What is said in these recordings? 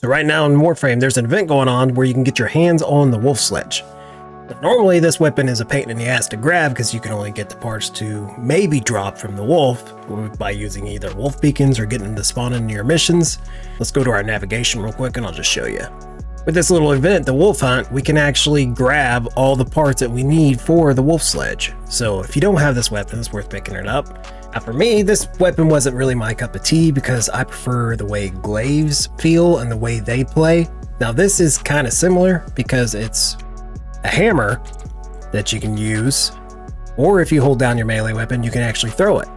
So right now in Warframe, there's an event going on where you can get your hands on the Wolf Sledge. But normally this weapon is a pain in the ass to grab because you can only get the parts to maybe drop from the wolf by using either wolf beacons or getting them to spawn into your missions. Let's go to our navigation real quick and I'll just show you. With this little event, the wolf hunt, we can actually grab all the parts that we need for the Wolf Sledge. So if you don't have this weapon, it's worth picking it up. Now for me, this weapon wasn't really my cup of tea because I prefer the way glaives feel and the way they play. Now this is kind of similar because it's a hammer that you can use, or if you hold down your melee weapon, you can actually throw it.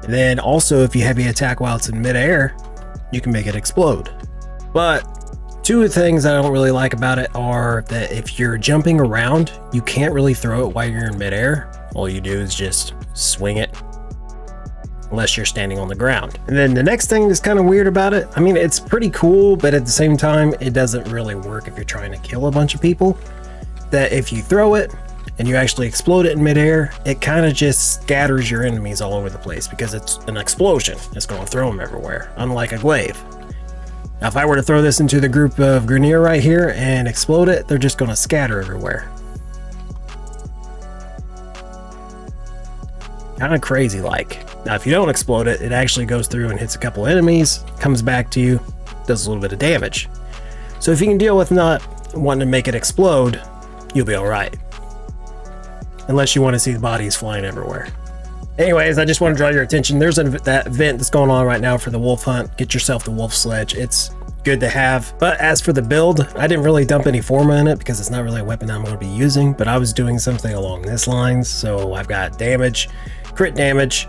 And then also if you heavy attack while it's in midair, you can make it explode. But two of the things I don't really like about it are that if you're jumping around, you can't really throw it while you're in midair. All you do is just swing it, unless you're standing on the ground. And then the next thing that's kind of weird about it, I mean, it's pretty cool, but at the same time, it doesn't really work if you're trying to kill a bunch of people. That if you throw it and you actually explode it in midair, it kind of just scatters your enemies all over the place because it's an explosion. It's going to throw them everywhere, unlike a glaive. Now, if I were to throw this into the group of Grenier right here and explode it, they're just going to scatter everywhere. Kind of crazy like. Now, if you don't explode it, it actually goes through and hits a couple enemies, comes back to you, does a little bit of damage. So if you can deal with not wanting to make it explode, you'll be all right. Unless you want to see the bodies flying everywhere. Anyways, I just want to draw your attention. There's that event that's going on right now for the wolf hunt. Get yourself the Wolf Sledge. It's good to have. But as for the build, I didn't really dump any forma in it because it's not really a weapon I'm going to be using, but I was doing something along this lines. So I've got damage, crit damage,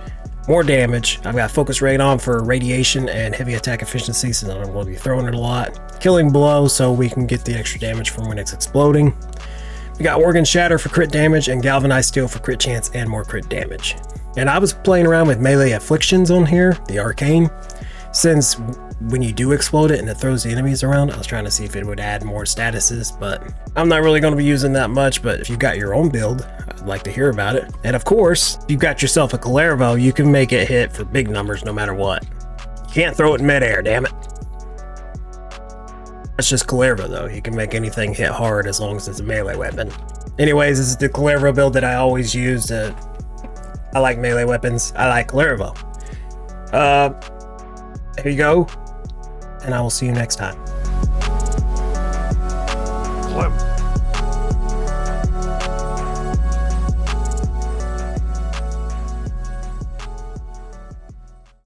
more damage. I've got focus rate on for radiation and heavy attack efficiency, so I'm going to be throwing it a lot. Killing blow so we can get the extra damage from when it's exploding. We got organ shatter for crit damage and galvanized steel for crit chance and more crit damage. And I was playing around with melee afflictions on here, the arcane, since when you do explode it and it throws the enemies around, I was trying to see if it would add more statuses, but I'm not really going to be using that much. But if you've got your own build, I'd like to hear about it. And of course, if you've got yourself a Calervo, you can make it hit for big numbers no matter what. You can't throw it in midair, damn it. That's just Calervo though. You can make anything hit hard as long as it's a melee weapon. Anyways, this is the Calervo build that I always use. I like melee weapons. I like Calervo. Here you go. And I will see you next time.